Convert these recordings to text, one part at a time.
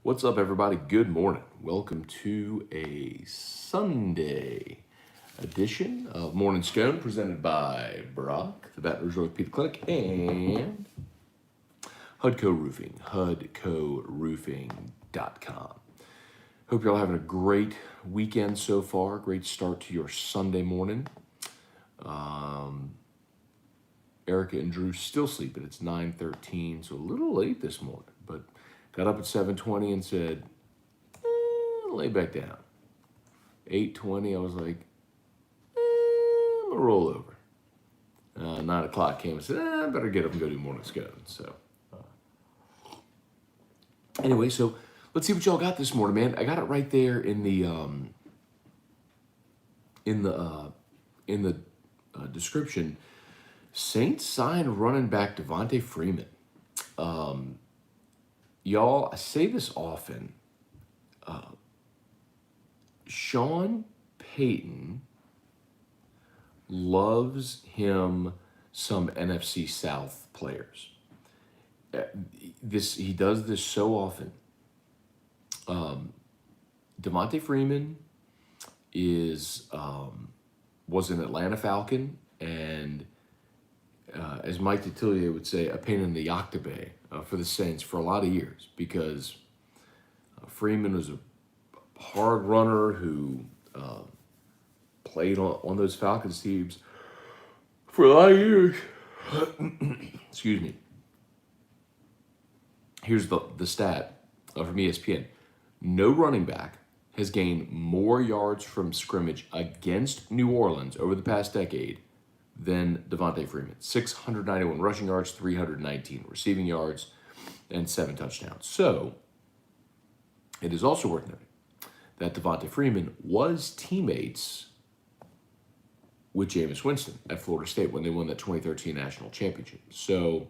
What's up, everybody? Good morning. Welcome to a Sunday edition of Morning Scone presented by Brock, the Baton Rouge Orthopedic Clinic, and Hudco Roofing, hudcoroofing.com. Hope you're all having a great weekend so far. Great start to your Sunday morning. Erica and Drew still sleeping. It's 9:13, so a little late this morning, but got up at 7:20 and said, lay back down. 8:20, I was like, I'm gonna roll over. 9 o'clock came and said, I better get up and go do morning scone. So anyway, so let's see what y'all got this morning, man. I got it right there in the description. Saints signed running back Devontae Freeman. Y'all, I say this often. Sean Payton loves him some NFC South players. He does this so often. Devontae Freeman was an Atlanta Falcon, and as Mike Detillier would say, a pain in the octobay for the Saints for a lot of years, because Freeman was a hard runner who played on those Falcons teams for a lot of years. Excuse me. Here's the stat from ESPN. No running back has gained more yards from scrimmage against New Orleans over the past decade than Devontae Freeman. 691 rushing yards, 319 receiving yards, and 7 touchdowns. So, it is also worth noting that Devontae Freeman was teammates with Jameis Winston at Florida State when they won that 2013 national championship. So,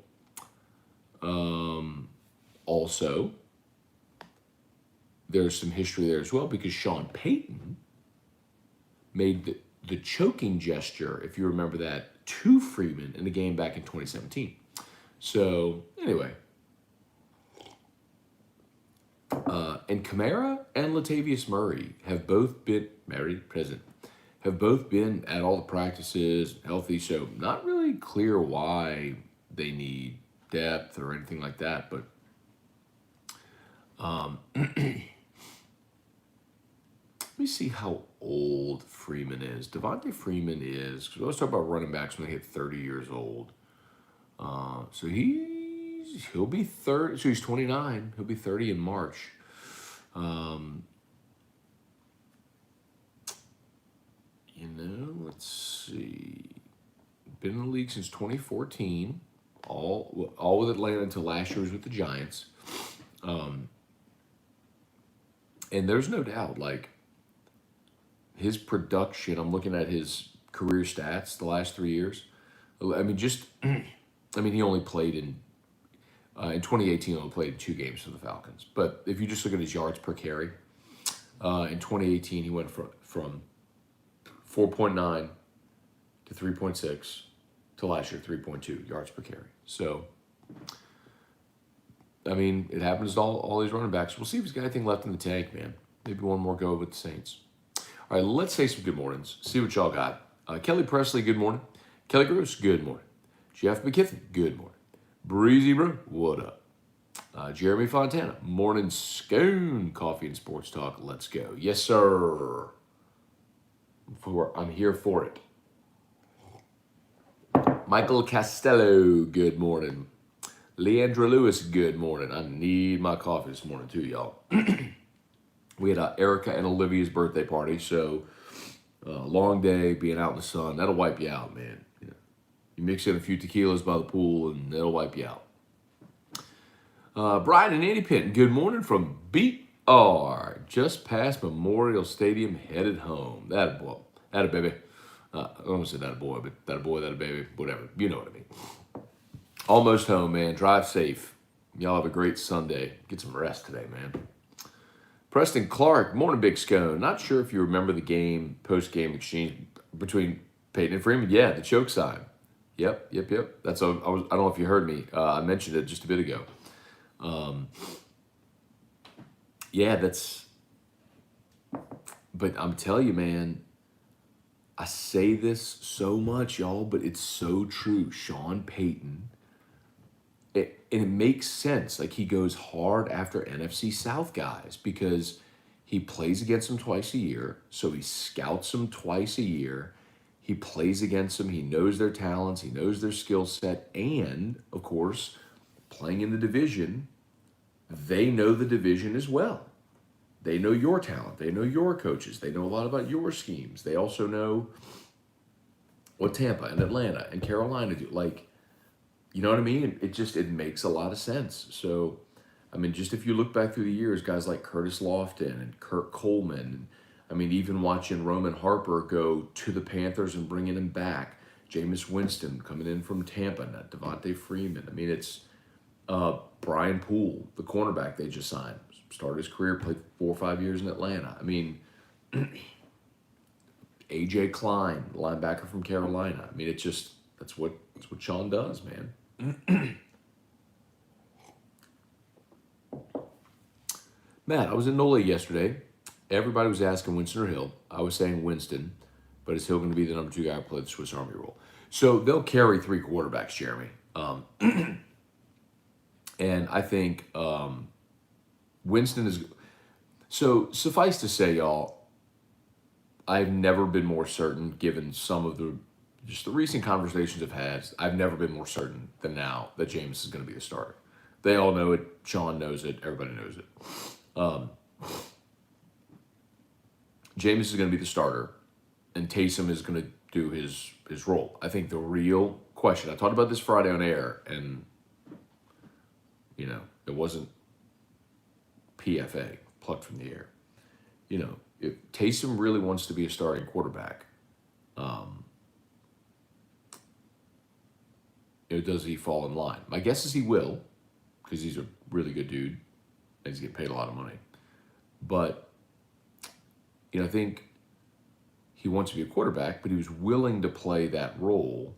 also, there's some history there as well, because Sean Payton made the choking gesture, if you remember that, to Freeman in the game back in 2017. So, anyway. And Kamara and Latavius Murray have both been, have both been at all the practices, healthy, so not really clear why they need depth or anything like that, but let me see how old Freeman is. Devontae Freeman is, because we always talk about running backs when they hit 30 years old. So he'll be 30, so he's 29. He'll be 30 in March. Let's see. Been in the league since 2014. All with Atlanta until last year was with the Giants. And there's no doubt, like, his production, I'm looking at his career stats the last 3 years. I mean, he only played in 2018, he only played in 2 games for the Falcons. But if you just look at his yards per carry, in 2018, he went from 4.9 to 3.6 to last year, 3.2 yards per carry. So, I mean, it happens to all these running backs. We'll see if he's got anything left in the tank, man. Maybe one more go with the Saints. All right, let's say some good mornings. See what y'all got. Kelly Presley, good morning. Kelly Gross, good morning. Jeff McKiffin, good morning. Breezy Bro, what up? Jeremy Fontana, morning scone, coffee and sports talk. Let's go. Yes, sir. I'm here for it. Michael Costello, good morning. Leandra Lewis, good morning. I need my coffee this morning too, y'all. We had Erica and Olivia's birthday party, so long day, being out in the sun, that'll wipe you out, man. You mix in a few tequilas by the pool, and it'll wipe you out. Brian and Andy Pinton, good morning from BR, just past Memorial Stadium, headed home. That a baby. I almost said that a boy, but that a boy, that a baby, whatever. You know what I mean. Almost home, man. Drive safe. Y'all have a great Sunday. Get some rest today, man. Preston Clark, morning, Big Scone. Not sure if you remember the post-game exchange between Peyton and Freeman. Yeah, the choke sign. Yep. That's I don't know if you heard me. I mentioned it just a bit ago. yeah, but I'm telling you, man, I say this so much, y'all, but it's so true. Sean Payton, and it makes sense. Like, he goes hard after NFC South guys because he plays against them twice a year. So he scouts them twice a year. He plays against them. He knows their talents. He knows their skill set. And, of course, playing in the division, they know the division as well. They know your talent. They know your coaches. They know a lot about your schemes. They also know what Tampa and Atlanta and Carolina do. Like, you know what I mean? It makes a lot of sense. So, I mean, just if you look back through the years, guys like Curtis Lofton and Kurt Coleman, I mean, even watching Roman Harper go to the Panthers and bringing him back, Jameis Winston coming in from Tampa, not Devontae Freeman. I mean, it's Brian Poole, the cornerback they just signed, started his career, played 4 or 5 years in Atlanta. I mean, AJ Klein, linebacker from Carolina. I mean, that's what Sean does, man. Matt, I was in Nola yesterday. Everybody was asking Winston or Hill. I was saying Winston, but is Hill going to be the number 2 guy to play the Swiss Army role? So they'll carry 3 quarterbacks, Jeremy. And I think Winston is... So suffice to say, y'all, I've never been more certain, given some of the recent conversations I've had, I've never been more certain than now that Jameis is going to be the starter. They all know it. Sean knows it. Everybody knows it. Jameis is going to be the starter, and Taysom is going to do his role. I think the real question, I talked about this Friday on air, and, you know, it wasn't PFA, plucked from the air. You know, if Taysom really wants to be a starting quarterback, does he fall in line? My guess is he will, because he's a really good dude, and he's getting paid a lot of money. But, you know, I think he wants to be a quarterback, but he was willing to play that role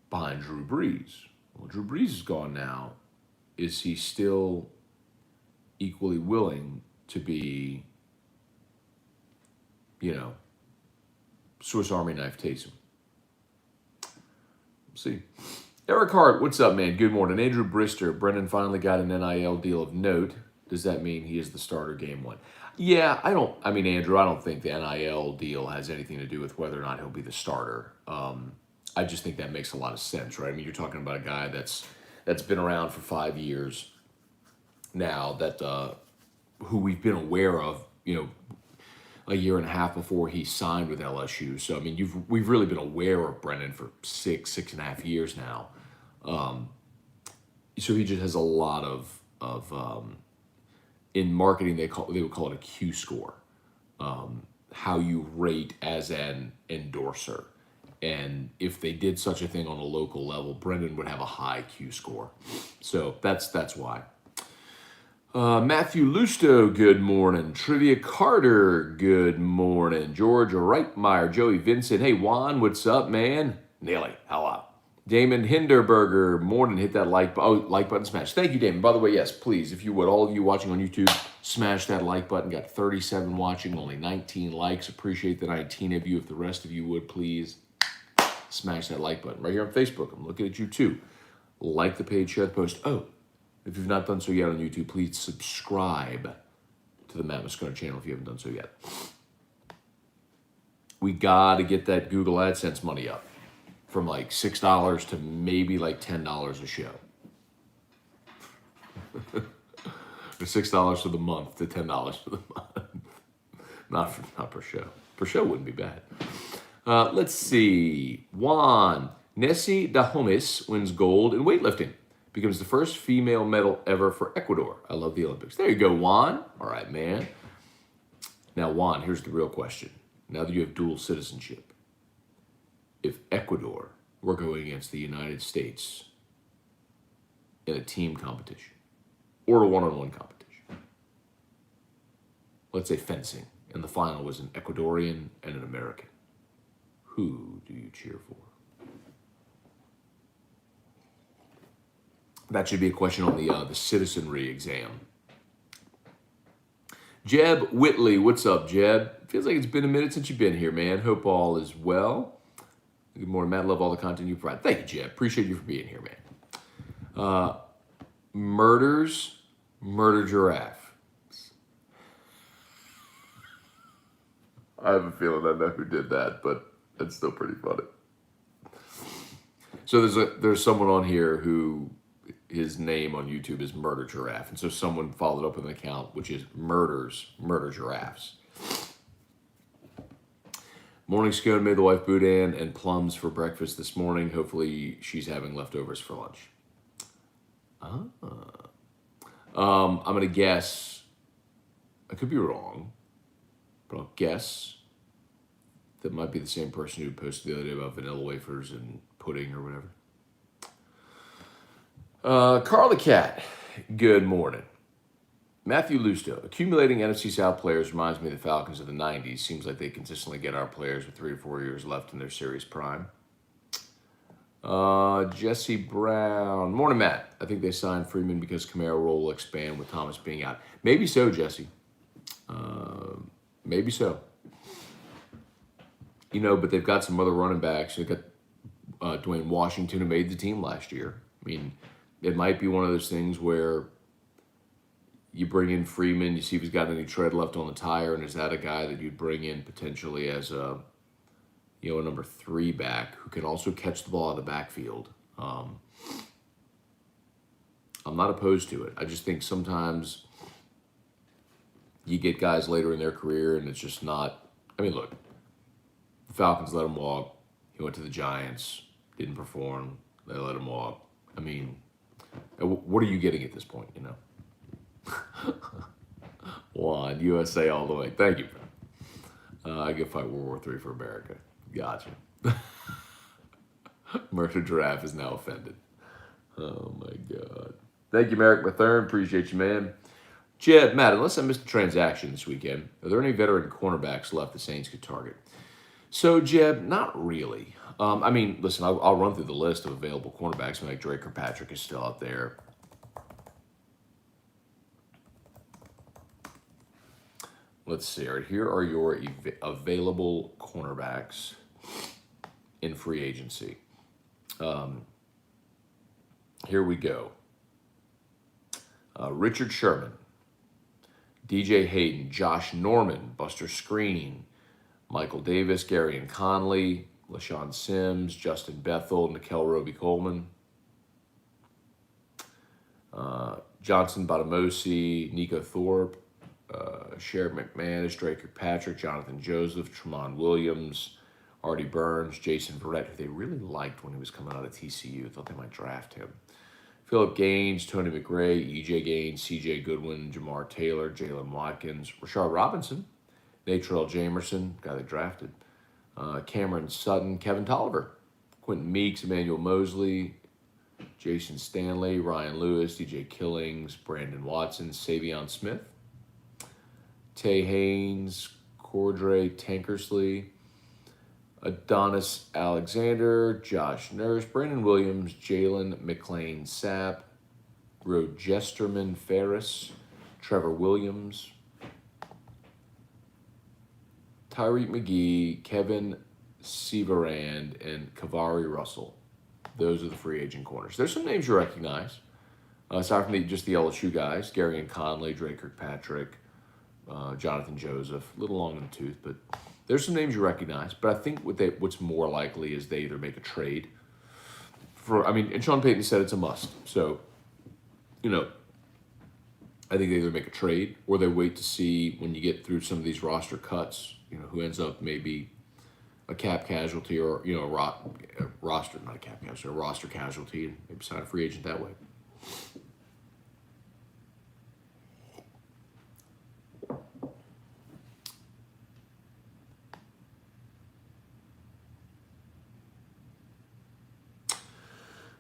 behind Drew Brees. Well, Drew Brees is gone now. Is he still equally willing to be, you know, Swiss Army knife Taysom? We'll see. Eric Hart, what's up, man? Good morning. Andrew Brister, Brendan finally got an NIL deal of note. Does that mean he is the starter game 1? Yeah, Andrew, I don't think the NIL deal has anything to do with whether or not he'll be the starter. I just think that makes a lot of sense, right? I mean, you're talking about a guy that's been around for 5 years now, that who we've been aware of, you know, a year and a half before he signed with LSU. So, I mean, we've really been aware of Brendan for 6.5 years now. So he just has a lot of in marketing, they would call it a Q score, how you rate as an endorser. And if they did such a thing on a local level, Brendan would have a high Q score. So that's why. Matthew Lusto, good morning. Trivia Carter, good morning. George Reitmeyer, Joey Vincent. Hey, Juan, what's up, man? Nearly, hello. Damon Hinderberger, morning. Hit that like button smash. Thank you, Damon. By the way, yes, please, if you would, all of you watching on YouTube, smash that like button. Got 37 watching, only 19 likes. Appreciate the 19 of you. If the rest of you would, please smash that like button. Right here on Facebook, I'm looking at you too. Like the page, share the post. Oh, if you've not done so yet on YouTube, please subscribe to the Matt Moscone channel if you haven't done so yet. We got to get that Google AdSense money up from like $6 to maybe like $10 a show. Or $6 for the month to $10 for the month. Not per show. Per show wouldn't be bad. Let's see. Juan. Nessie Dahomis wins gold in weightlifting. Becomes the first female medal ever for Ecuador. I love the Olympics. There you go, Juan. All right, man. Now, Juan, here's the real question. Now that you have dual citizenship, if Ecuador were going against the United States in a team competition or a one-on-one competition, let's say fencing, and the final was an Ecuadorian and an American, who do you cheer for? That should be a question on the citizenry exam. Jeb Whitley, what's up, Jeb? Feels like it's been a minute since you've been here, man. Hope all is well. Good morning, Matt. Love all the content you provide. Thank you, Jeb. Appreciate you for being here, man. Murder giraffe. I have a feeling I know who did that, but it's still pretty funny. So there's someone on here who his name on YouTube is Murder Giraffe, and so someone followed up with an account which is Murder Giraffes. Morning, Scone made the wife boudin and plums for breakfast this morning. Hopefully she's having leftovers for lunch. I'm gonna guess. I could be wrong, but I'll guess that might be the same person who posted the other day about vanilla wafers and pudding or whatever. Carla Cat, good morning. Matthew Lusto, accumulating NFC South players reminds me of the Falcons of the 90s. Seems like they consistently get our players with 3 or 4 years left in their series prime. Jesse Brown, morning, Matt. I think they signed Freeman because Camaro role will expand with Thomas being out. Maybe so, Jesse. Maybe so. You know, but they've got some other running backs. They've got Dwayne Washington, who made the team last year. I mean, it might be one of those things where you bring in Freeman, you see if he's got any tread left on the tire, and is that a guy that you'd bring in potentially as a number 3 back who can also catch the ball out of the backfield? I'm not opposed to it. I just think sometimes you get guys later in their career and it's just not. I mean, look, the Falcons let him walk. He went to the Giants, didn't perform. They let him walk. I mean, what are you getting at this point, you know? Juan, USA all the way. Thank you, bro. I could fight World War III for America. Gotcha. Murder Giraffe is now offended. Oh, my God. Thank you, Merrick Mathern. Appreciate you, man. Jed, Matt, unless I missed a transaction this weekend, are there any veteran cornerbacks left the Saints could target? So, Jeb, not really. I mean, listen, I'll run through the list of available cornerbacks. Like Drake Kirkpatrick is still out there. Let's see. All right, here are your available cornerbacks in free agency. Here we go. Richard Sherman, DJ Hayden, Josh Norman, Buster Screen, Michael Davis, Gary and Conley, LaShawn Sims, Justin Bethel, Nickel Roby-Coleman, Johnson Batamosi, Nico Thorpe, Sherrod McManus, Drake Kirkpatrick, Jonathan Joseph, Tremont Williams, Artie Burns, Jason Verrett, who they really liked when he was coming out of TCU. Thought they might draft him. Philip Gaines, Tony McRae, E.J. Gaines, C.J. Goodwin, Jamar Taylor, Jalen Watkins, Rashard Robinson, Natrell Jamerson, guy they drafted, Cameron Sutton, Kevin Tolliver, Quentin Meeks, Emmanuel Mosley, Jason Stanley, Ryan Lewis, DJ Killings, Brandon Watson, Savion Smith, Tay Haynes, Cordray Tankersley, Adonis Alexander, Josh Nurse, Brandon Williams, Jalen McLean Sapp, Rogesterman Ferris, Trevor Williams, Tyreek McGee, Kevin Severand, and Kavari Russell. Those are the free agent corners. There's some names you recognize. Aside from just the LSU guys, Gary and Conley, Drake Kirkpatrick, Jonathan Joseph, a little long in the tooth, but there's some names you recognize. But I think what's more likely is they either make a trade and Sean Payton said it's a must. So, I think they either make a trade or they wait to see when you get through some of these roster cuts, who ends up maybe a cap casualty or, a roster, not a cap casualty, a roster casualty, and maybe sign a free agent that way.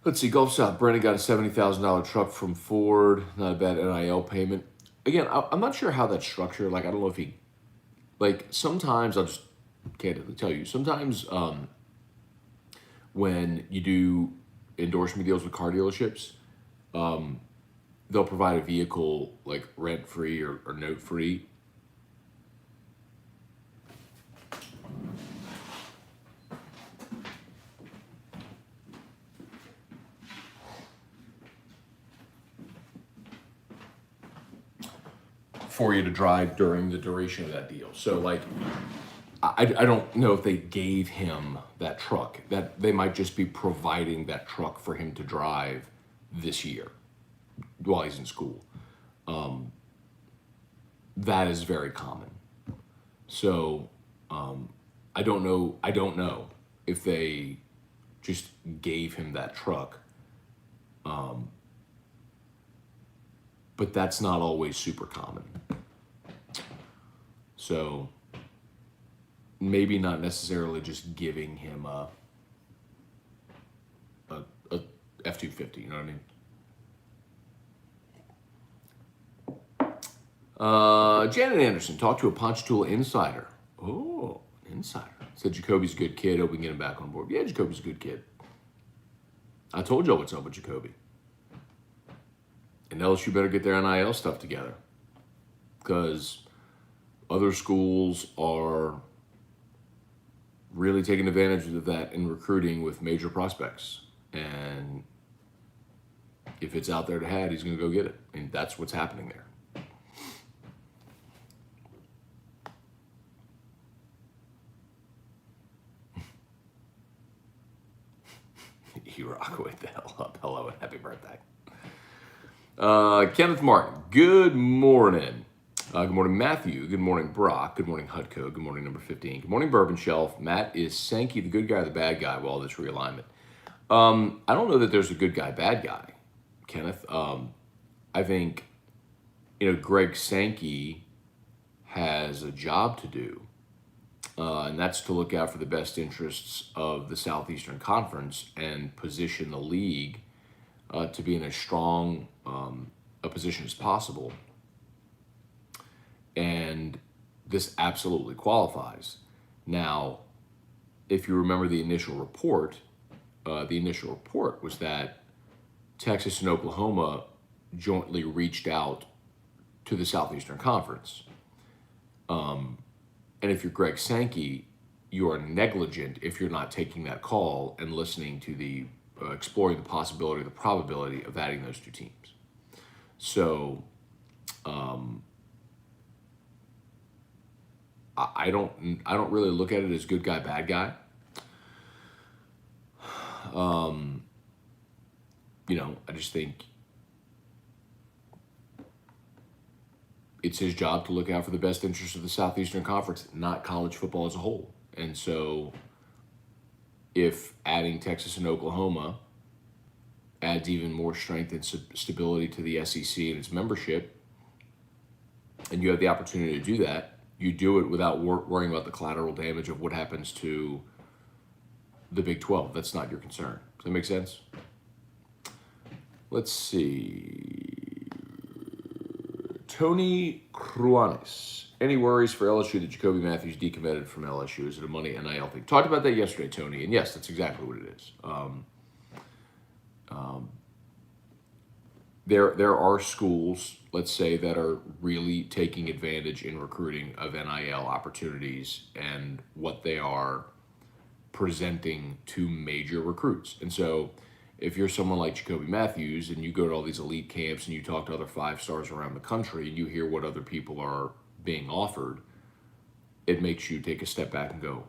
Let's see, Gulf South. Brandon got a $70,000 truck from Ford. Not a bad NIL payment. Again, I'm not sure how that's structured. I don't know if he, sometimes I'll just candidly tell you, sometimes when you do endorsement deals with car dealerships, they'll provide a vehicle rent-free or note-free for you to drive during the duration of that deal. So like, I don't know if they gave him that truck. That they might just be providing that truck for him to drive this year while he's in school. That is very common. So I don't know if they just gave him that truck. But that's not always super common. So maybe not necessarily just giving him a F-250, you know what I mean? Janet Anderson, talked to a Ponchatoula insider. Oh, insider. Said Jacoby's a good kid. Hope we can get him back on board. Yeah, Jacoby's a good kid. I told y'all what's up with Jacoby. And LSU better get their NIL stuff together. Because other schools are really taking advantage of that in recruiting with major prospects. And if it's out there to have, he's going to go get it. And that's what's happening there. You rock with the hell up. Hello and happy birthday. Kenneth Martin, good morning. Good morning, Matthew. Good morning, Brock. Good morning, Hudco. Good morning, number 15. Good morning, Bourbon Shelf. Matt, is Sankey the good guy or the bad guy with all this realignment? I don't know that there's a good guy, bad guy, Kenneth. I think, Greg Sankey has a job to do, and that's to look out for the best interests of the Southeastern Conference and position the league to be in as strong a position as possible. And this absolutely qualifies. Now, if you remember the initial report was that Texas and Oklahoma jointly reached out to the Southeastern Conference. And if you're Greg Sankey, you are negligent if you're not taking that call and listening to the exploring the possibility, the probability of adding those two teams. So, I don't really look at it as good guy, bad guy. I just think it's his job to look out for the best interests of the Southeastern Conference, not college football as a whole. And so if adding Texas and Oklahoma adds even more strength and stability to the SEC and its membership, and you have the opportunity to do that, you do it without worrying about the collateral damage of what happens to the Big 12. That's not your concern. Does that make sense? Let's see. Tony Cruanis. Any worries for LSU that Jacoby Matthews decommitted from LSU? Is it a money NIL thing? Talked about that yesterday, Tony, and yes, that's exactly what it is. There are schools, let's say, that are really taking advantage in recruiting of NIL opportunities and what they are presenting to major recruits. And so if you're someone like Jacoby Matthews and you go to all these elite camps and you talk to other 5-stars around the country and you hear what other people are being offered, it makes you take a step back and go.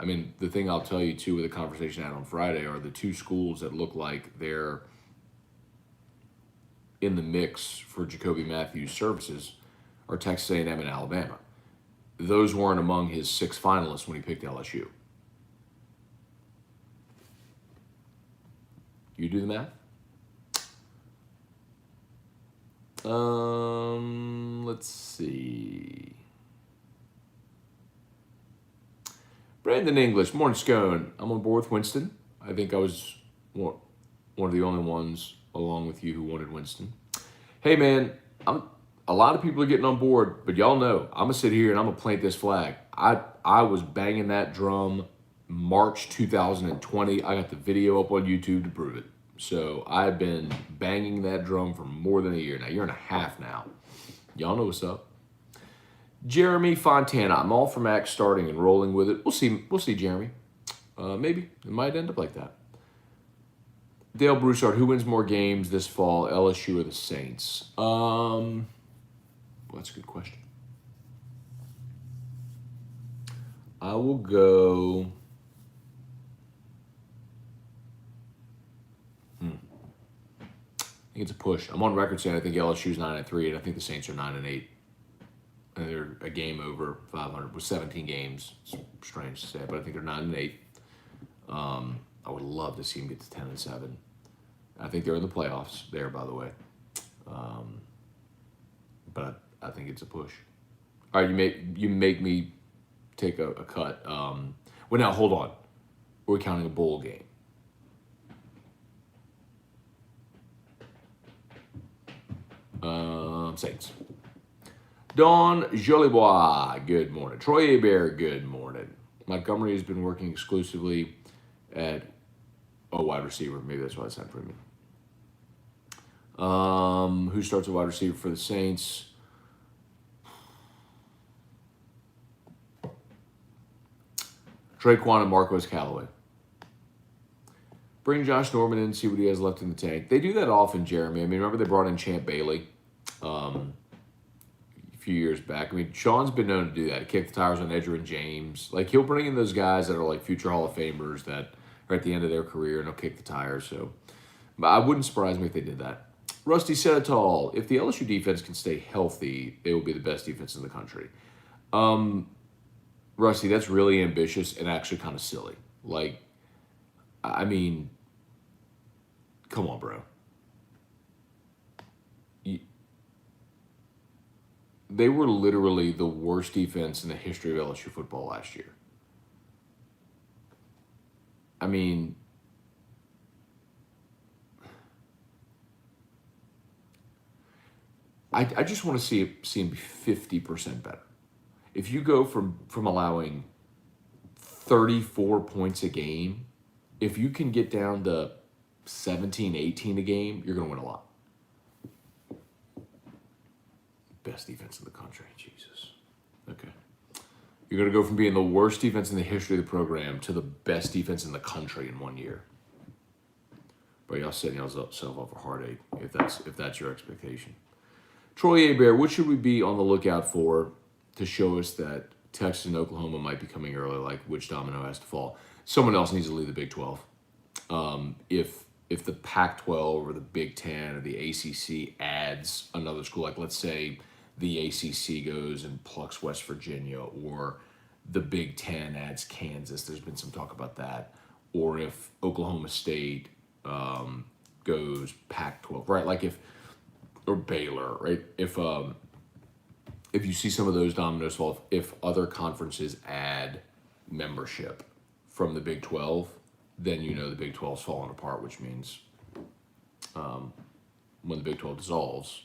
I mean, the thing I'll tell you too with the conversation I had on Friday are the two schools that look like they're in the mix for Jacoby Matthews' services are Texas A&M and Alabama. Those weren't among his 6 finalists when he picked LSU. You do the math? Let's see. Brandon English, morning Scone. I'm on board with Winston. I think I was one of the only ones along with you who wanted Winston. Hey man, a lot of people are getting on board, but y'all know I'm gonna sit here and I'm gonna plant this flag. I was banging that drum March 2020. I got the video up on YouTube to prove it. So I've been banging that drum for more than a year now, year and a half now. Y'all know what's up. Jeremy Fontana, I'm all for Max starting and rolling with it. We'll see, Jeremy. Maybe it might end up like that. Dale Broussard, who wins more games this fall, LSU or the Saints? Well, That's a good question. I will go. I think it's a push. I'm on record saying I think LSU's 9-3, and I think the Saints are 9-8. And they're a game over 500 with 17 games. It's strange to say, but I think they're 9-8. I would love to see them get to 10-7. I think they're in the playoffs there, by the way. But I think it's a push. All right, you make me take a cut. Well, now hold on. We're counting a bowl game. Saints. Dawn Jolibois, good morning. Troy Hebert, good morning. Montgomery has been working exclusively at wide receiver. Maybe that's why I signed Freeman. Who starts at wide receiver for the Saints? Traquan and Marquez Callaway. Bring Josh Norman in and see what he has left in the tank. They do that often, Jeremy. I mean, remember they brought in Champ Bailey a few years back. I mean, Sean's been known to do that. Kick the tires on Edgerrin James. Like, he'll bring in those guys that are like future Hall of Famers that are at the end of their career and they'll kick the tires. So, but I wouldn't surprise me if they did that. Rusty Senatal, if the LSU defense can stay healthy, they will be the best defense in the country. Rusty, that's really ambitious and actually kind of silly. Like, I mean, come on, bro. They were literally the worst defense in the history of LSU football last year. I mean, I just want to see him be 50% better. If you go from allowing 34 points a game, if you can get down to 17, 18 a game, you're going to win a lot. Best defense in the country, Jesus. Okay. You're going to go from being the worst defense in the history of the program to the best defense in the country in 1 year. But y'all setting yourself up for heartache if that's your expectation. Troy Hebert, what should we be on the lookout for to show us that Texas and Oklahoma might be coming early, like which domino has to fall? Someone else needs to lead the Big 12. If the Pac-12 or the Big 10 or the ACC adds another school, like let's say the ACC goes and plucks West Virginia, or the Big 10 adds Kansas, there's been some talk about that, or if Oklahoma State goes Pac-12, right? Like or Baylor, right? If you see some of those dominoes fall, if other conferences add membership from the Big 12, then you know the Big 12's falling apart, which means when the Big 12 dissolves,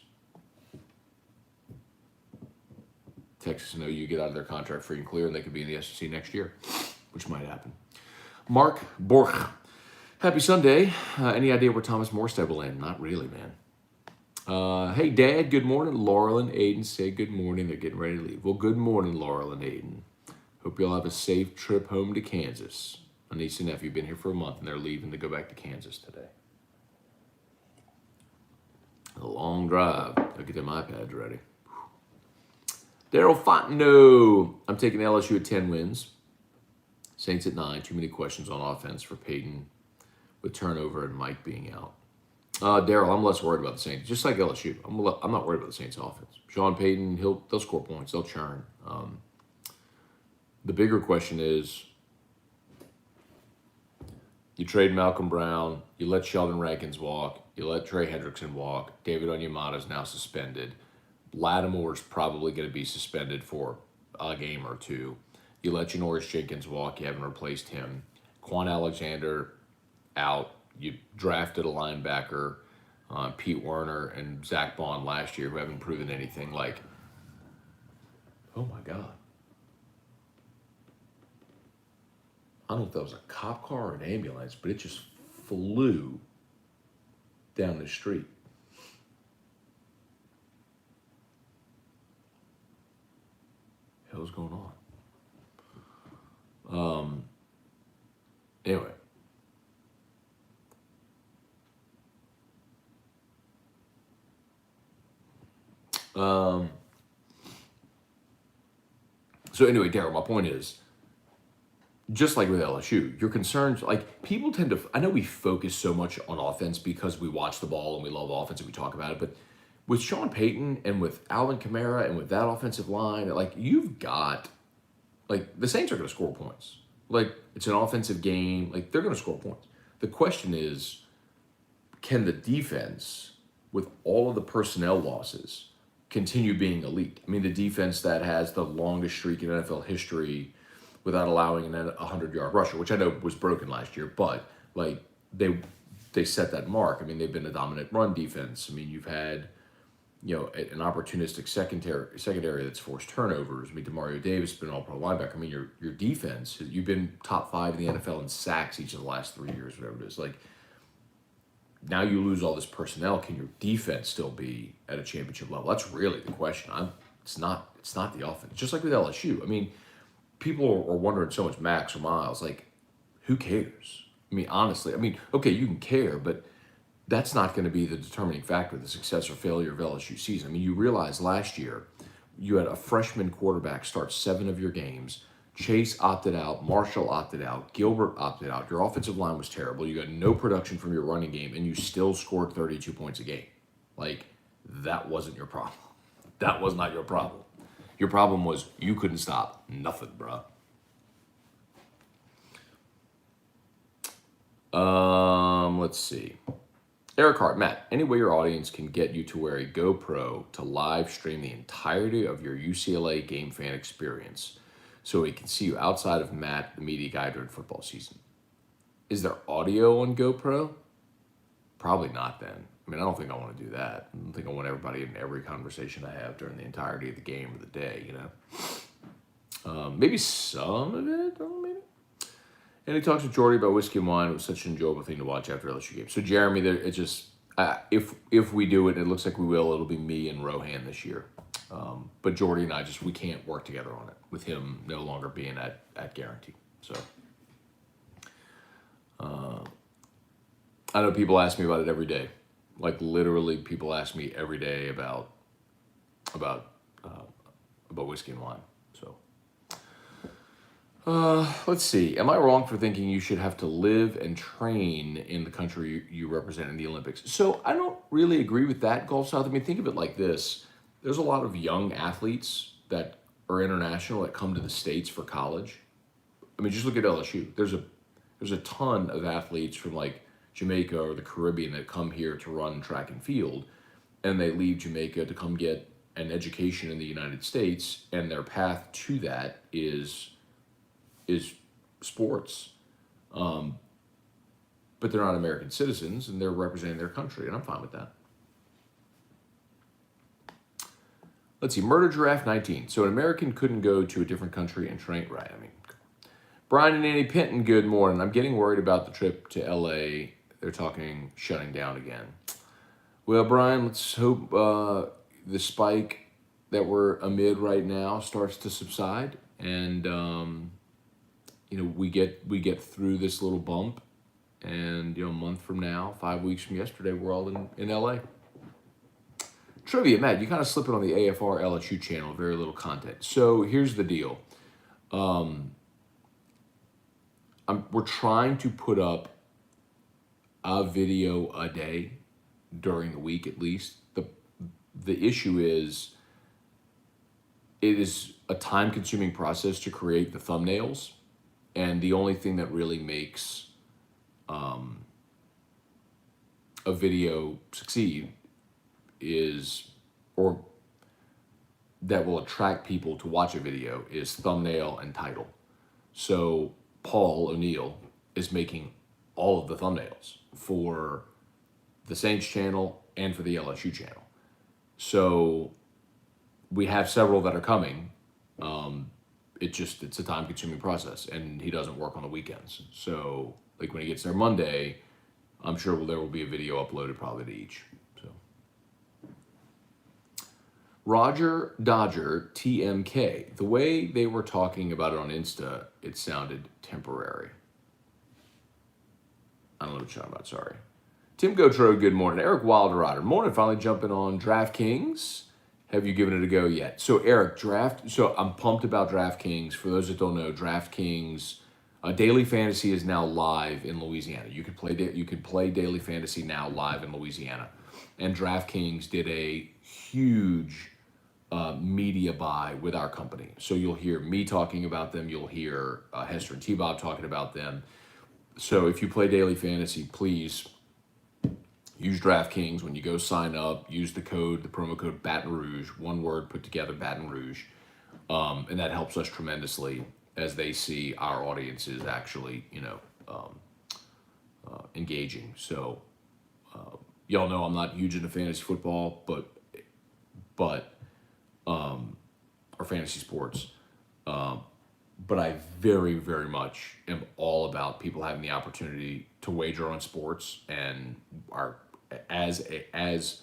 Texas and OU get out of their contract free and clear, and they could be in the SEC next year, which might happen. Mark Borch, happy Sunday. Any idea where Thomas Morstead will land? Not really, man. Hey, Dad, good morning. Laurel and Aiden say good morning. They're getting ready to leave. Well, good morning, Laurel and Aiden. Hope you all have a safe trip home to Kansas. My niece and nephew have been here for a month, and they're leaving to go back to Kansas today. A long drive. I'll get them iPads ready. Daryl Fontenot. I'm taking LSU at 10 wins. Saints at 9. Too many questions on offense for Peyton with turnover and Mike being out. Daryl, I'm less worried about the Saints. Just like LSU, I'm not worried about the Saints' offense. Sean Payton, they'll score points. They'll churn. The bigger question is, you trade Malcolm Brown, you let Sheldon Rankins walk, you let Trey Hendrickson walk, David Onyemata is now suspended, Lattimore's probably going to be suspended for a game or two. You let Janoris Jenkins walk, you haven't replaced him. Quan Alexander out. You drafted a linebacker, Pete Werner and Zach Bond last year, who haven't proven anything. Like, oh my God. I don't know if that was a cop car or an ambulance, but it just flew down the street. Hell's going on? Anyway. So anyway, Daryl, my point is, just like with LSU, your concerns, like people tend to, I know we focus so much on offense because we watch the ball and we love offense and we talk about it, but with Sean Payton and with Alvin Kamara and with that offensive line, like you've got, like the Saints are going to score points. Like it's an offensive game, like they're going to score points. The question is, can the defense, with all of the personnel losses, continue being elite? I mean, the defense that has the longest streak in NFL history without allowing a 100-yard rusher, which I know was broken last year, but like they set that mark. I mean, they've been a dominant run defense. I mean, you've had an opportunistic secondary that's forced turnovers. I mean, Demario Davis has been an all-pro linebacker. I mean, your defense, you've been top 5 in the NFL in sacks each of the last 3 years, whatever it is. Like, now you lose all this personnel. Can your defense still be at a championship level? That's really the question. It's not the offense. Just like with LSU. I mean, people are wondering so much Max or Miles. Like, who cares? I mean, honestly. I mean, okay, you can care, but that's not going to be the determining factor of the success or failure of LSU season. I mean, you realize last year you had a freshman quarterback start 7 of your games. Chase opted out, Marshall opted out, Gilbert opted out. Your offensive line was terrible. You got no production from your running game, and you still scored 32 points a game. Like, that wasn't your problem. That was not your problem. Your problem was you couldn't stop nothing, bro. Let's see. Eric Hart, Matt, any way your audience can get you to wear a GoPro to live stream the entirety of your UCLA game fan experience so we can see you outside of Matt, the media guy, during football season? Is there audio on GoPro? Probably not then. I mean, I don't think I want to do that. I don't think I want everybody in every conversation I have during the entirety of the game or the day, Maybe some of it, maybe. And he talks with Jordy about whiskey and wine. It was such an enjoyable thing to watch after LSU game. So Jeremy, it's just if we do it, and it looks like we will, it'll be me and Rohan this year. But Jordy and I we can't work together on it with him no longer being at Guarantee. So I know people ask me about it every day. Like literally, people ask me every day about whiskey and wine. So. Let's see. Am I wrong for thinking you should have to live and train in the country you represent in the Olympics? So I don't really agree with that, Gulf South. I mean, think of it like this. There's a lot of young athletes that are international that come to the States for college. I mean, just look at LSU. There's a ton of athletes from like Jamaica or the Caribbean that come here to run track and field, and they leave Jamaica to come get an education in the United States, and their path to that is sports, but they're not American citizens and they're representing their country, and I'm fine with that. Let's see, Murder Giraffe 19. So an American couldn't go to a different country and train, right? I mean, Brian and Annie Pinton, good morning. I'm getting worried about the trip to LA. They're talking shutting down again. Well, Brian, let's hope the spike that we're amid right now starts to subside, and we get through this little bump, and a month from now, 5 weeks from yesterday, we're all in LA. Trivia, Matt, you kind of slip it on the AFR LSU channel, very little content. So here's the deal. We're trying to put up a video a day during the week at least. The issue is it is a time-consuming process to create the thumbnails. And the only thing that really makes a video succeed or that will attract people to watch a video is thumbnail and title. So Paul O'Neill is making all of the thumbnails for the Saints channel and for the LSU channel. So we have several that are coming. It's a time-consuming process, and he doesn't work on the weekends. So, like when he gets there Monday, I'm sure there will be a video uploaded probably to each. So, Roger Dodger TMK. The way they were talking about it on Insta, it sounded temporary. I don't know what you're talking about. Sorry. Tim Gotro. Good morning. Eric Wilderrider. Morning. Finally jumping on DraftKings. have you given it a go yet? So Eric, so I'm pumped about DraftKings. For those that don't know, DraftKings Daily Fantasy is now live in Louisiana. You could play Daily Fantasy now live in Louisiana, and DraftKings did a huge media buy with our company. So you'll hear me talking about them. You'll hear Hester and T-Bob talking about them. So if you play Daily Fantasy, please use DraftKings when you go sign up. Use the promo code Baton Rouge, one word put together, Baton Rouge, and that helps us tremendously as they see our audience is actually, engaging. So y'all know I'm not huge into fantasy football, but or fantasy sports, but I very, very much am all about people having the opportunity to wager on sports, and as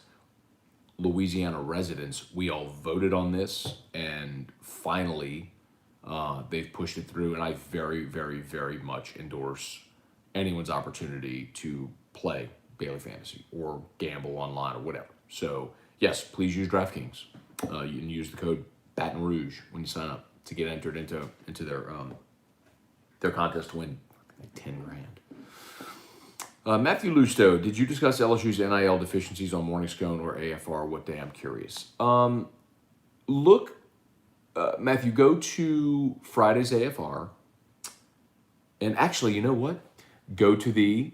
Louisiana residents, we all voted on this, and finally, they've pushed it through, and I very, very, very much endorse anyone's opportunity to play Daily Fantasy or gamble online or whatever. So yes, please use DraftKings. You can use the code Baton Rouge when you sign up to get entered into their contest to win like 10 grand. Matthew Lusto, did you discuss LSU's NIL deficiencies on Morning Scone or AFR? What day? I'm curious. Matthew, go to Friday's AFR, and actually, you know what? Go to the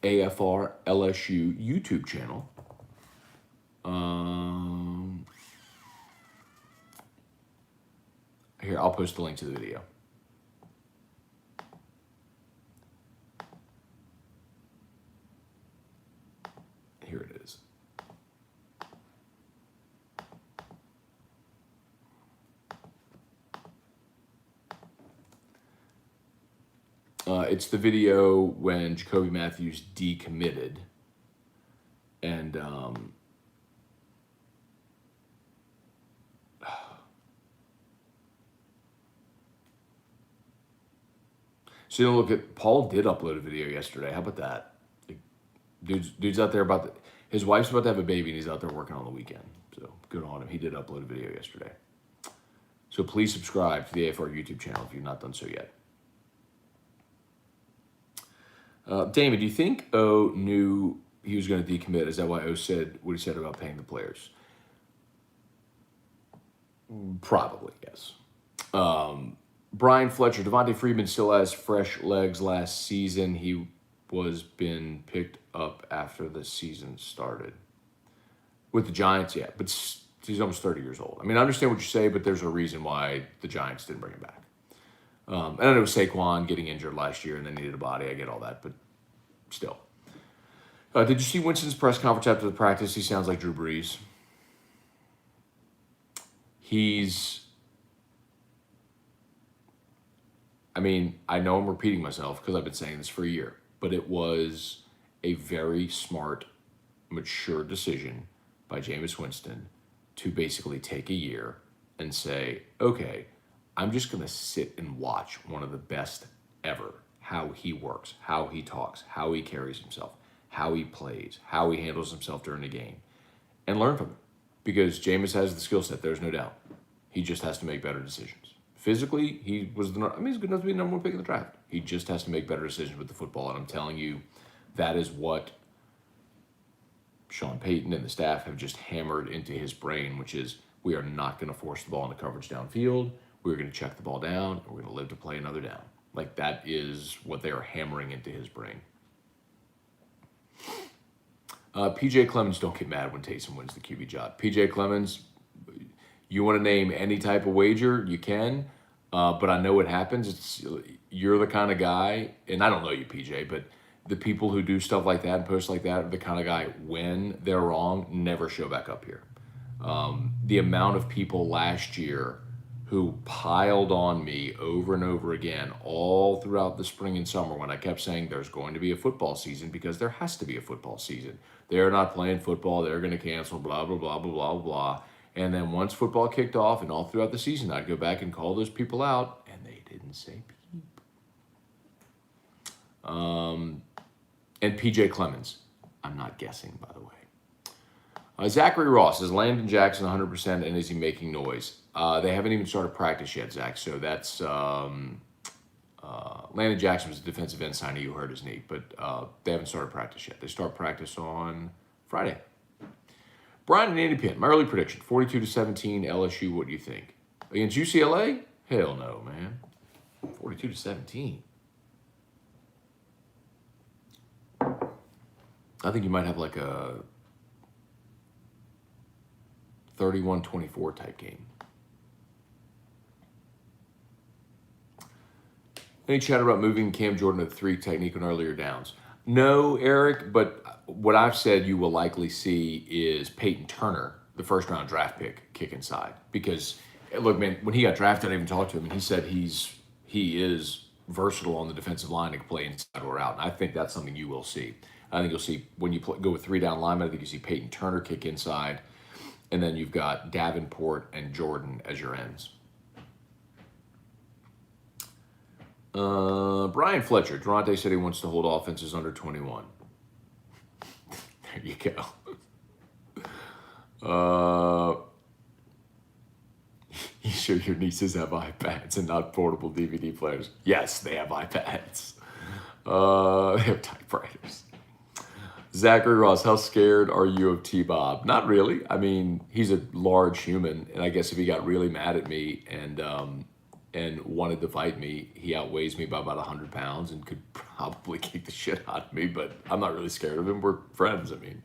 AFR LSU YouTube channel. Here, I'll post the link to the video. Here it is. It's the video when Jacoby Matthews decommitted, and so look at Paul did upload a video yesterday. How about that? Like, dude's out there his wife's about to have a baby, and he's out there working on the weekend. So good on him. He did upload a video yesterday. So please subscribe to the AFR YouTube channel if you've not done so yet. Damon, do you think O knew he was going to decommit? Is that why O said what he said about paying the players? Probably, yes. Brian Fletcher, Devontae Freeman still has fresh legs last season. He was been picked up after the season started. With the Giants, yeah, but he's almost 30 years old. I mean, I understand what you say, but there's a reason why the Giants didn't bring him back. And I know Saquon getting injured last year and then needed a body. I get all that, but still. Did you see Winston's press conference after the practice? He sounds like Drew Brees. I know I'm repeating myself because I've been saying this for a year, but it was a very smart, mature decision by Jameis Winston to basically take a year and say, okay, I'm just going to sit and watch one of the best ever, how he works, how he talks, how he carries himself, how he plays, how he handles himself during the game, and learn from him. Because Jameis has the skill set, there's no doubt. He just has to make better decisions. Physically, he's good enough to be the number one pick in the draft. He just has to make better decisions with the football, and I'm telling you, that is what Sean Payton and the staff have just hammered into his brain, which is we are not going to force the ball into coverage downfield. We're going to check the ball down, and we're going to live to play another down. Like, that is what they are hammering into his brain. PJ Clemens, don't get mad when Taysom wins the QB job. PJ Clemens, you want to name any type of wager, you can, but I know what happens. You're the kind of guy, and I don't know you, PJ, but the people who do stuff like that and post like that are the kind of guy, when they're wrong, never show back up here. The amount of people last year who piled on me over and over again all throughout the spring and summer when I kept saying there's going to be a football season because there has to be a football season. They're not playing football. They're going to cancel, blah, blah, blah, blah, blah, blah. And then once football kicked off and all throughout the season, I'd go back and call those people out, and they didn't say peep. And PJ Clemens, I'm not guessing, by the way. Zachary Ross, is Landon Jackson 100% and is he making noise? They haven't even started practice yet, Zach. So that's Landon Jackson was a defensive end signing who hurt his knee, but they haven't started practice yet. They start practice on Friday. Brian and Andy Pinn, my early prediction, 42-17 LSU. What do you think? Against UCLA? Hell no, man. 42-17. I think you might have like a 31-24 type game. Any chat about moving Cam Jordan to the 3 technique on earlier downs? No, Eric, but what I've said you will likely see is Peyton Turner, the first round draft pick, kick inside. Because, look, man, when he got drafted, I even talked to him, and he said he is versatile on the defensive line and can play inside or out. And I think that's something you will see. I think you'll see when you go with 3 down linemen, I think you see Peyton Turner kick inside, and then you've got Davenport and Jordan as your ends. Brian Fletcher, Durante said he wants to hold offenses under 21. There you go. You sure your nieces have iPads and not portable DVD players? Yes, they have iPads. They have typewriters. Zachary Ross, how scared are you of T-Bob? Not really. I mean, he's a large human, and I guess if he got really mad at me and wanted to fight me, he outweighs me by about 100 pounds and could probably kick the shit out of me, but I'm not really scared of him. We're friends, I mean.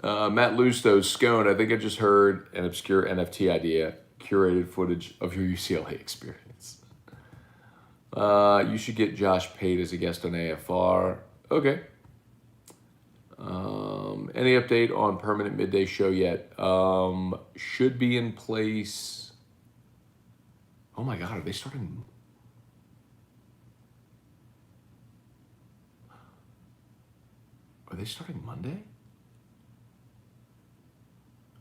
Matt Lusto's Scone, I think I just heard an obscure NFT idea, curated footage of your UCLA experience. You should get Josh paid as a guest on AFR. Okay. Any update on permanent midday show yet? Should be in place. Oh my God, are they starting? Are they starting Monday?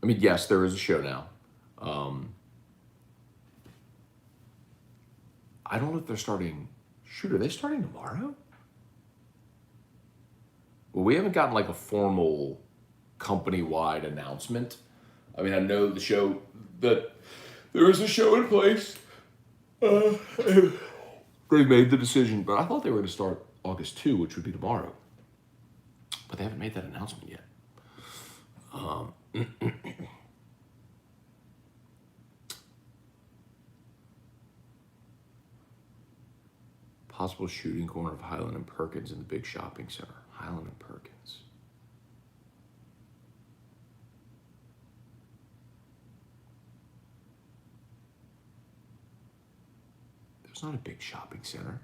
I mean, yes, there is a show now. I don't know if they're starting. Shoot, are they starting tomorrow? Well, we haven't gotten like a formal company-wide announcement. I mean, I know the show that there is a show in place. They made the decision, but I thought they were going to start August 2, which would be tomorrow. But they haven't made that announcement yet. Possible shooting corner of Highland and Perkins in the big shopping center. Highland and Perkins. There's not a big shopping center.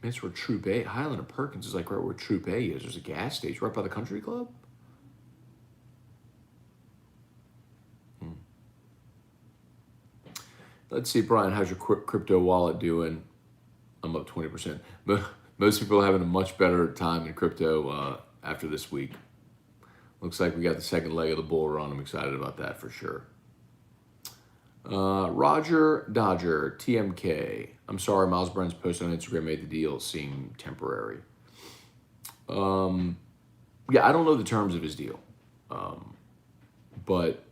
That's where Troop A, Highland and Perkins is like right where Troop A is. There's a gas station right by the country club. Let's see, Brian, how's your crypto wallet doing? I'm up 20%. But most people are having a much better time in crypto after this week. Looks like we got the second leg of the bull run. I'm excited about that for sure. Roger Dodger, TMK. I'm sorry, Miles Brennan's post on Instagram made the deal seem temporary. Yeah, I don't know the terms of his deal. But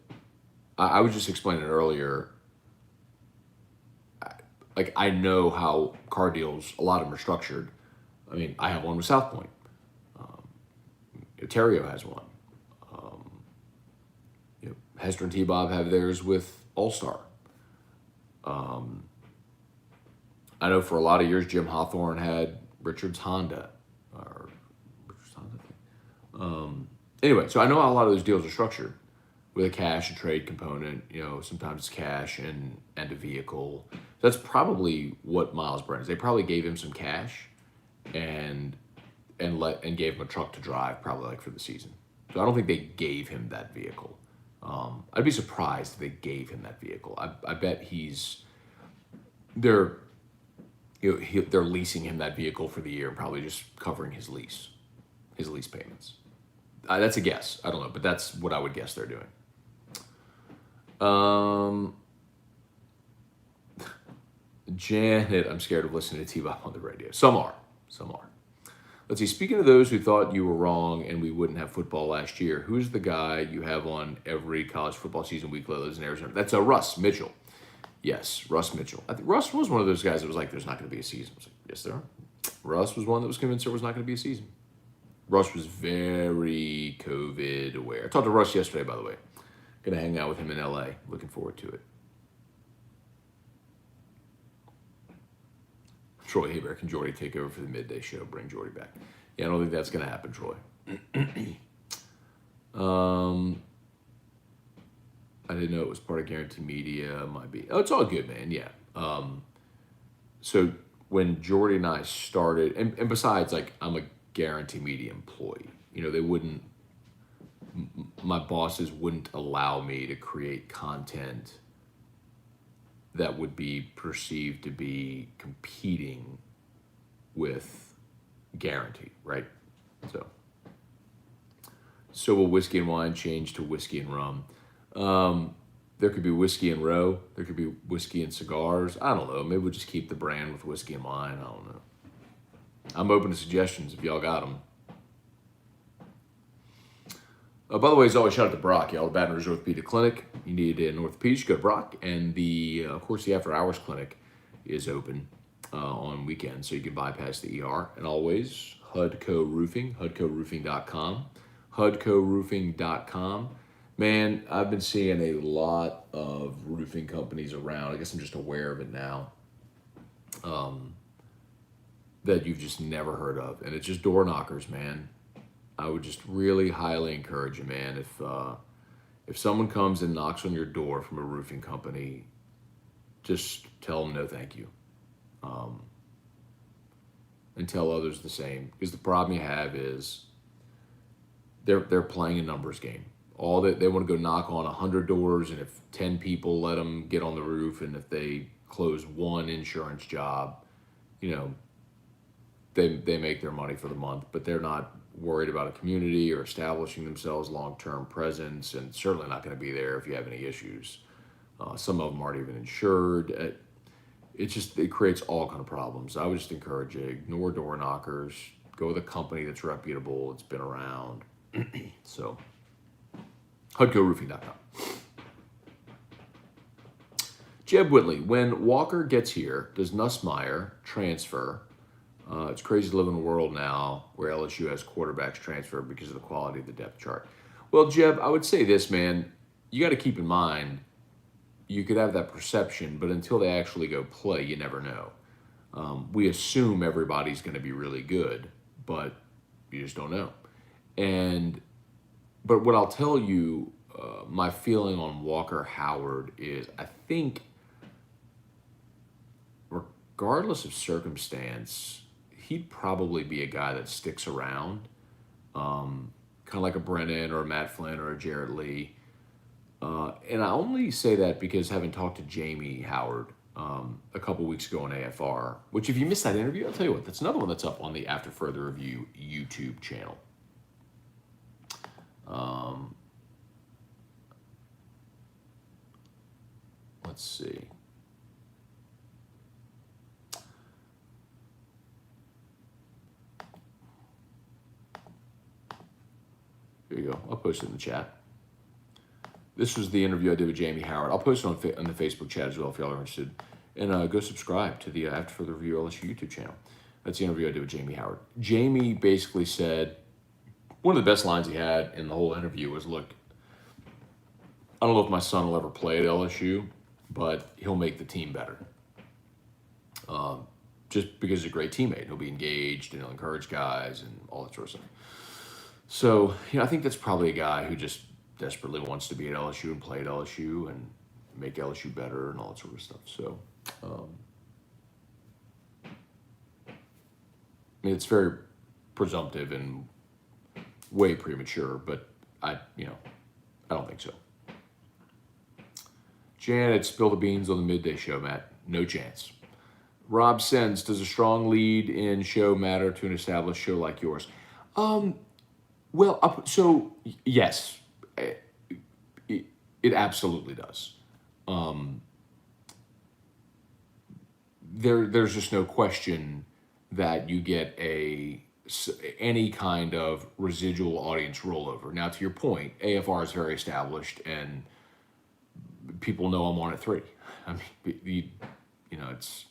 I was just explaining earlier. Like, I know how car deals, a lot of them are structured. I mean, I have one with South Point. Ontario has one. Hester and T-Bob have theirs with All-Star. I know for a lot of years, Jim Hawthorne had Richard's Honda. Anyway, so I know how a lot of those deals are structured with a cash and trade component. Sometimes it's cash and a vehicle. That's probably what Miles Brennan is. They probably gave him some cash and gave him a truck to drive, probably like for the season. So I don't think they gave him that vehicle. I'd be surprised if they gave him that vehicle. I bet they're leasing him that vehicle for the year and probably just covering his lease payments. That's a guess. I don't know, but that's what I would guess they're doing. Janet, I'm scared of listening to T-Bob on the radio. Some are. Let's see. Speaking of those who thought you were wrong and we wouldn't have football last year, who's the guy you have on every college football season week that lives in Arizona? That's Russ Mitchell. Yes, Russ Mitchell. I think Russ was one of those guys that was like, "There's not going to be a season." I was like, "Yes, there are." Russ was one that was convinced there was not going to be a season. Russ was very COVID aware. I talked to Russ yesterday, by the way. Going to hang out with him in LA. Looking forward to it. Troy Haber, can Jordy take over for the midday show? Bring Jordy back. Yeah, I don't think that's going to happen, Troy. I didn't know it was part of Guarantee Media. Might be. Oh, it's all good, man. Yeah. So when Jordy and I started, and besides, like, I'm a Guarantee Media employee. You know, they wouldn't, my bosses wouldn't allow me to create content that would be perceived to be competing with Guarantee, right? So will Whiskey and Wine change to Whiskey and Rum? There could be Whiskey and Row. There could be Whiskey and Cigars. I don't know. Maybe we'll just keep the brand with Whiskey and Wine. I don't know. I'm open to suggestions if y'all got them. By the way, as always, shout out to Brock, y'all. The Baton Rouge Orthopedic Clinic. You need an orthopedic, go to Brock. And of course, the After Hours Clinic is open on weekends, so you can bypass the ER. And always, HUDCO Roofing, HUDCOroofing.com. HUDCOroofing.com. Man, I've been seeing a lot of roofing companies around. I guess I'm just aware of it now. That you've just never heard of. And it's just door knockers, man. I would just really highly encourage you, man. If someone comes and knocks on your door from a roofing company, just tell them no thank you. And tell others the same. Because the problem you have is they're playing a numbers game. All that they want to go knock on 100 doors, and if 10 people let them get on the roof, and if they close one insurance job, you know, they make their money for the month, but they're not worried about a community or establishing themselves long-term presence, and certainly not going to be there if you have any issues. Some of them aren't even insured. It creates all kind of problems. I would just encourage you, ignore door knockers, go with a company that's reputable, it's been around. So, HUDCOroofing.com. Jeb Whitley, when Walker gets here, does Nussmeier transfer? It's crazy to live in a world now where LSU has quarterbacks transfer because of the quality of the depth chart. Well, Jeb, I would say this, man. You got to keep in mind, you could have that perception, but until they actually go play, you never know. We assume everybody's going to be really good, but you just don't know. But what I'll tell you, my feeling on Walker Howard is, I think, regardless of circumstance, he'd probably be a guy that sticks around, kind of like a Brennan or a Matt Flynn or a Jarrett Lee. And I only say that because having talked to Jamie Howard a couple weeks ago on AFR, which if you missed that interview, I'll tell you what, that's another one that's up on the After Further Review YouTube channel. Let's see. Here you go. I'll post it in the chat. This was the interview I did with Jamie Howard. I'll post it on the Facebook chat as well if y'all are interested. And go subscribe to the After Further Review LSU YouTube channel. That's the interview I did with Jamie Howard. Jamie basically said, one of the best lines he had in the whole interview was, look, I don't know if my son will ever play at LSU, but he'll make the team better. Just because he's a great teammate. He'll be engaged and he'll encourage guys and all that sort of stuff. So, I think that's probably a guy who just desperately wants to be at LSU and play at LSU and make LSU better and all that sort of stuff. So, it's very presumptive and way premature, but I don't think so. Janet, spill the beans on the midday show, Matt. No chance. Rob sends, does a strong lead in show matter to an established show like yours? Well, so yes, it absolutely does. There's just no question that you get a any kind of residual audience rollover. Now, to your point, AFR is very established, and people know I'm on at 3. I mean, it's.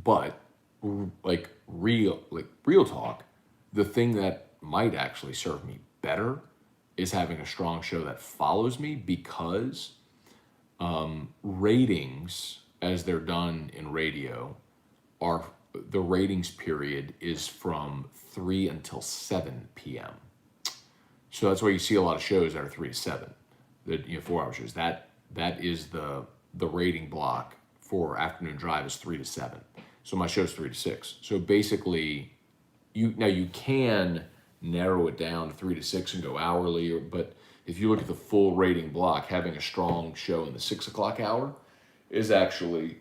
But real talk, the thing that might actually serve me better is having a strong show that follows me, because ratings, as they're done in radio, are the ratings period is from 3 until 7 p.m. So that's why you see a lot of shows that are 3 to 7, that 4-hour shows. That is the rating block for afternoon drive is 3 to 7. So my show's 3 to 6. So basically, you can narrow it down to 3 to 6 and go hourly, but if you look at the full rating block, having a strong show in the 6 o'clock hour is actually,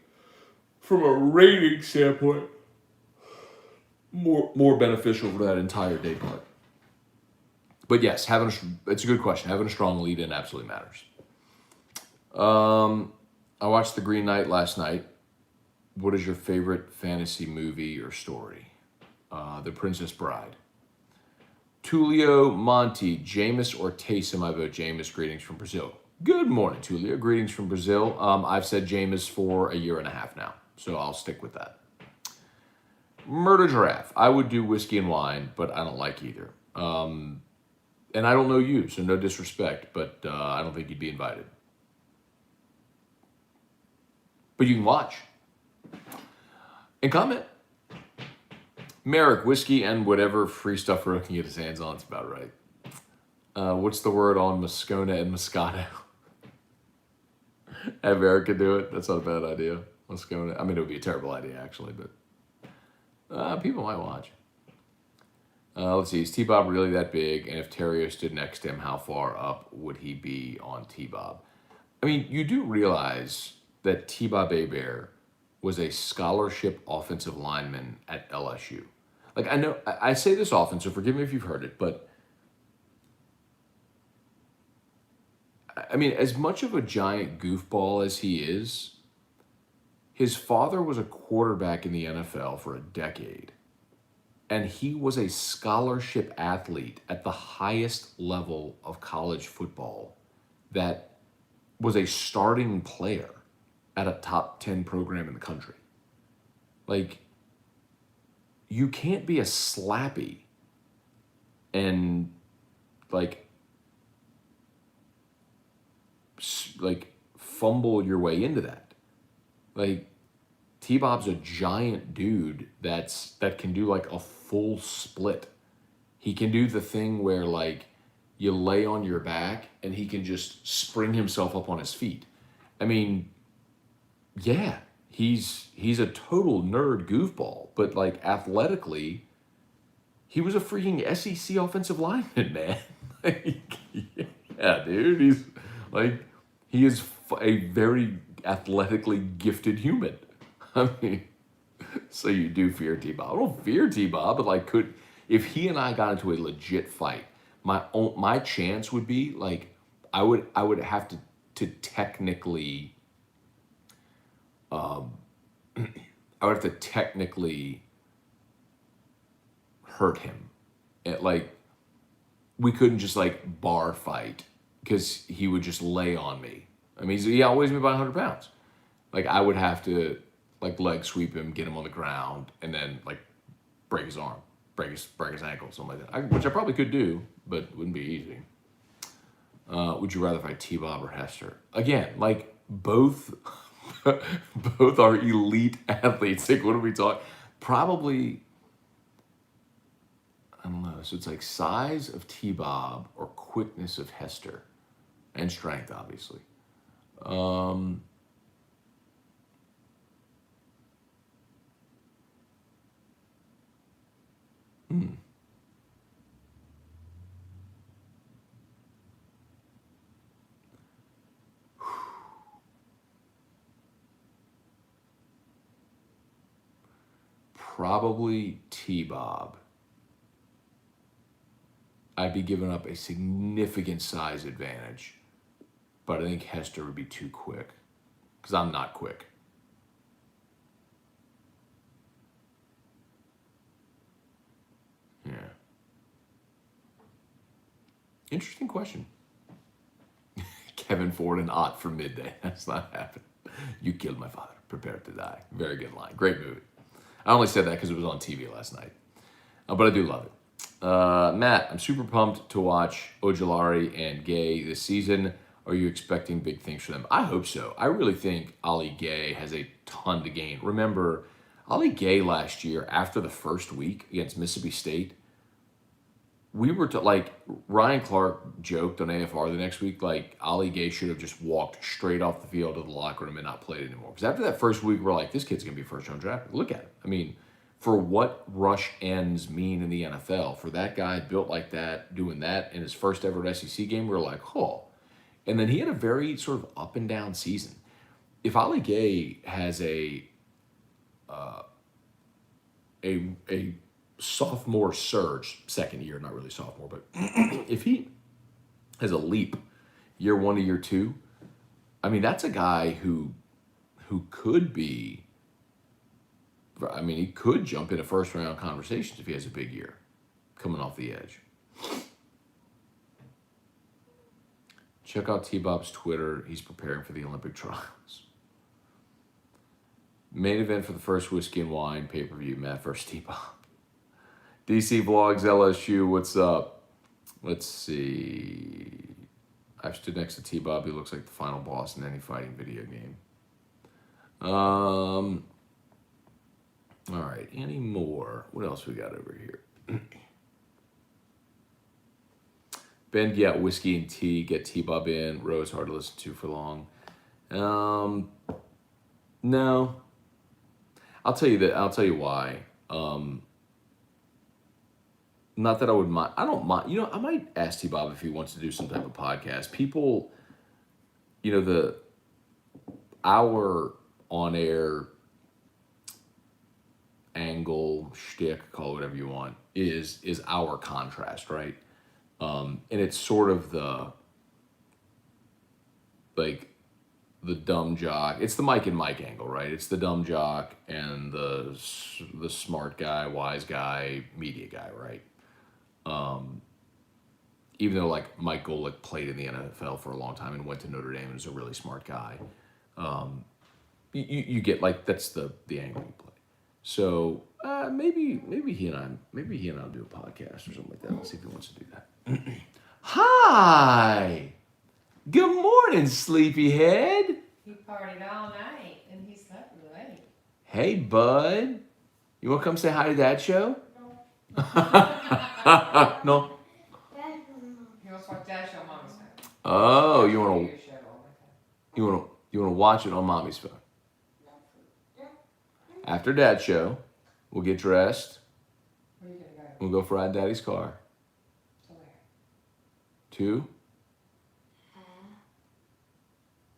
from a rating standpoint, more beneficial for that entire day part. But yes, it's a good question. Having a strong lead in absolutely matters. I watched The Green Knight last night. What is your favorite fantasy movie or story? The Princess Bride. Tulio Monti, Jameis or Taysom? I vote Jameis. Greetings from Brazil. Good morning, Tulio. Greetings from Brazil. I've said Jameis for a year and a half now, so I'll stick with that. Murder Giraffe. I would do whiskey and wine, but I don't like either. And I don't know you, so no disrespect, but I don't think you'd be invited. But you can watch and comment. Merrick, whiskey and whatever free stuff Ro can get his hands on. It's about right. What's the word on Moscona and Moscato? Have Eric can do it. That's not a bad idea. Moscona. I mean, it would be a terrible idea, actually, but people might watch. Let's see. Is T-Bob really that big? And if Terrio stood next to him, how far up would he be on T-Bob? I mean, you do realize that T-Bob Hebert was a scholarship offensive lineman at LSU. Like, I know, I say this often, so forgive me if you've heard it, but I mean, as much of a giant goofball as he is, his father was a quarterback in the NFL for a decade, and he was a scholarship athlete at the highest level of college football that was a starting player at a top 10 program in the country. Like, you can't be a slappy and like fumble your way into that. Like, T-Bob's a giant dude that can do like a full split. He can do the thing where like you lay on your back and he can just spring himself up on his feet. I mean, yeah, he's a total nerd goofball, but like athletically, he was a freaking SEC offensive lineman, man. Like, yeah, dude, he is a very athletically gifted human. I mean, so you do fear T-Bob. I don't fear T-Bob, but like, if he and I got into a legit fight, my chance would be like, I would have to technically. I would have to technically hurt him. We couldn't just like bar fight because he would just lay on me. I mean, he outweighs me by 100 pounds. Like, I would have to like leg sweep him, get him on the ground, and then like break his arm, break his ankle, something like that. Which I probably could do, but it wouldn't be easy. Would you rather fight T-Bob or Hester? Again, like both are elite athletes. Like, what are we talking? Probably, I don't know. So it's like size of T-Bob or quickness of Hester, and strength, obviously. Probably T-Bob. I'd be giving up a significant size advantage, but I think Hester would be too quick because I'm not quick. Interesting question. Kevin Ford and Ott for midday. That's not happening. You killed my father. Prepare to die. Very good line. Great movie. I only said that because it was on TV last night. But I do love it. Matt, I'm super pumped to watch Ojulari and Gay this season. Are you expecting big things from them? I hope so. I really think Ali Gay has a ton to gain. Remember, Ali Gay last year, after the first week against Mississippi State, we were like Ryan Clark joked on AFR the next week, like Ali Gay should have just walked straight off the field to the locker room and not played anymore. Because after that first week, we're like, this kid's gonna be first round draft. Look at him. I mean, for what rush ends mean in the NFL, for that guy built like that, doing that in his first ever SEC game, we were like, oh. And then he had a very sort of up and down season. If Ali Gay has a sophomore surge, second year, not really sophomore, but if he has a leap year 1 to year 2, I mean, that's a guy who could be, I mean, he could jump into first round conversations if he has a big year coming off the edge. Check out T-Bob's Twitter. He's preparing for the Olympic trials. Main event for the first Whiskey and Wine pay-per-view, Matt versus T-Bob. DC Vlogs LSU, what's up? Let's see. I've stood next to T-Bob. He looks like the final boss in any fighting video game. All right, any more? What else we got over here? Ben, yeah, whiskey and tea. Get T-Bob in. Rose hard to listen to for long. No. I'll tell you that. I'll tell you why. Not that I would mind. I don't mind. You know, I might ask T-Bob if he wants to do some type of podcast. People, you know, our on-air angle, shtick, call it whatever you want, is our contrast, right? And it's sort of the dumb jock. It's the Mike and Mike angle, right? It's the dumb jock and the smart guy, wise guy, media guy, right? Even though like Mike Golick played in the NFL for a long time and went to Notre Dame and is a really smart guy, you get like that's the angle you play. So maybe he and I'll do a podcast or something like that. Let's see if he wants to do that. Hi, good morning, sleepyhead. He partied all night and he slept late. Hey, bud, you want to come say hi to Dad show? No. He wants to watch Dad show on Mama's phone. Oh, you want to watch it on Mommy's phone. After Dad show, we'll get dressed. Where are you gonna go? We'll go ride Daddy's car. To where? To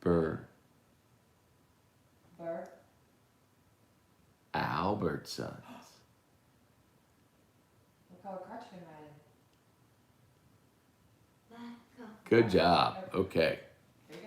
Burr Albertsons. What color car you gonna ride in? Good job. Okay. There you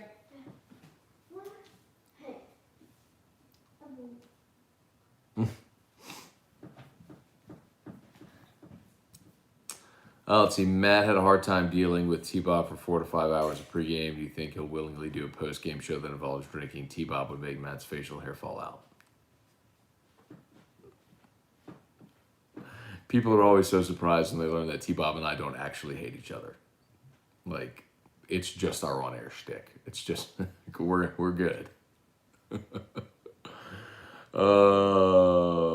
Let's see. Matt had a hard time dealing with T-Bob for 4 to 5 hours of pregame. Do you think he'll willingly do a post-game show that involves drinking? T-Bob would make Matt's facial hair fall out. People are always so surprised when they learn that T-Bob and I don't actually hate each other. Like, it's just our on-air shtick. It's just, we're good.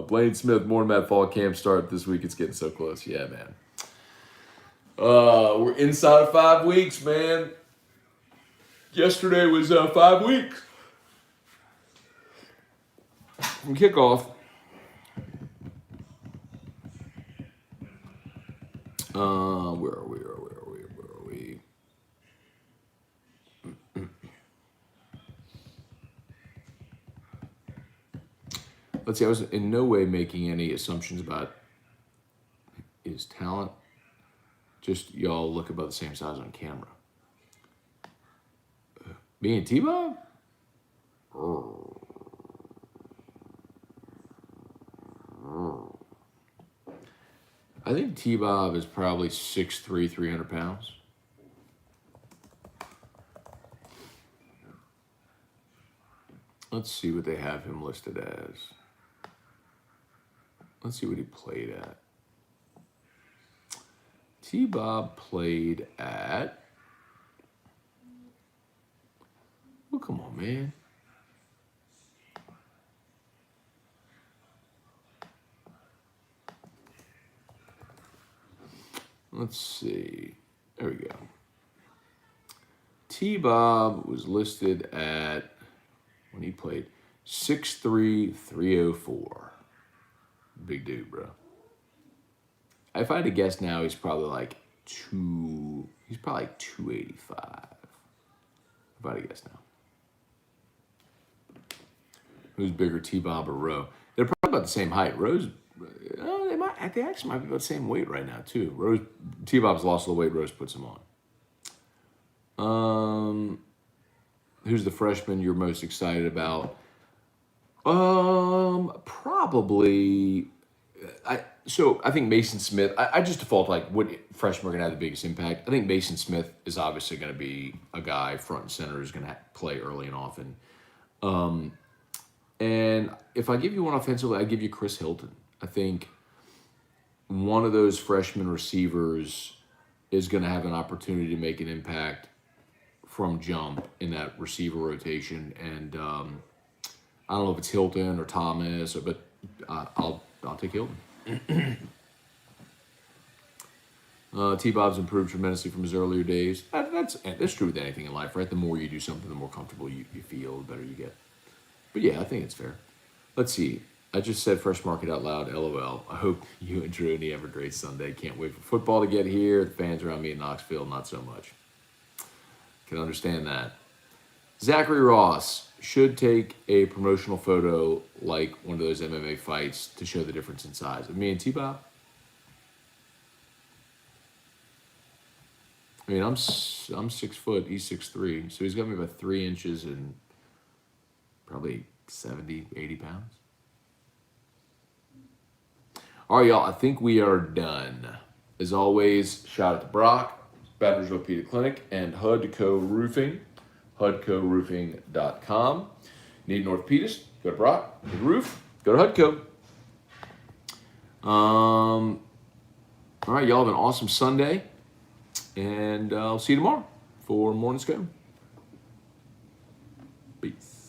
Blaine Smith, morning Matt fall camp start this week. It's getting so close. Yeah, man. We're inside of 5 weeks, man. Yesterday was 5 weeks from kickoff. Where are we? Let's see, I was in no way making any assumptions about his talent. Just y'all look about the same size on camera. Me and T-Bob? I think T-Bob is probably 6'3", 300 pounds. Let's see what they have him listed as. Let's see what he played at. T-Bob played at... Oh, come on, man. Let's see. There we go. T-Bob was listed at, when he played, 6'3", 304. Big dude, bro. If I had to guess now, he's probably like 285. If I had to guess now. Who's bigger, T-Bob or Rowe? They're probably about the same height. Rowe's, they actually might be about the same weight right now, too. T-Bob's lost a little weight, Rose puts him on. Who's the freshman you're most excited about? Probably. I think Mason Smith. I just default like what freshmen are going to have the biggest impact. I think Mason Smith is obviously going to be a guy front and center who's going to play early and often. And if I give you one offensively, I give you Chris Hilton. I think one of those freshman receivers is going to have an opportunity to make an impact from jump in that receiver rotation. And I don't know if it's Hilton or Thomas, but I'll take Hilton. T-Bob's improved tremendously from his earlier days. That's true with anything in life, right? The more you do something, the more comfortable you feel, the better you get. But yeah, I think it's fair. Let's see. I just said Fresh Market out loud, LOL. I hope you and Droney have a great Sunday. Can't wait for football to get here. The fans around me in Knoxville, not so much. Can understand that. Zachary Ross should take a promotional photo like one of those MMA fights to show the difference in size. Me and T-Bob. I mean, I'm 6 foot, he's 6'3", so he's got me about 3 inches and probably 70, 80 pounds. All right, y'all, I think we are done. As always, shout out to Brock, Baton Rouge Orthopedic Clinic, and HUDCO Roofing, HUDCOroofing.com. Need an orthopedist? Go to Brock. Need a roof? Go to HUDCO. All right, y'all have an awesome Sunday, and I'll see you tomorrow for Morning Scone. Peace.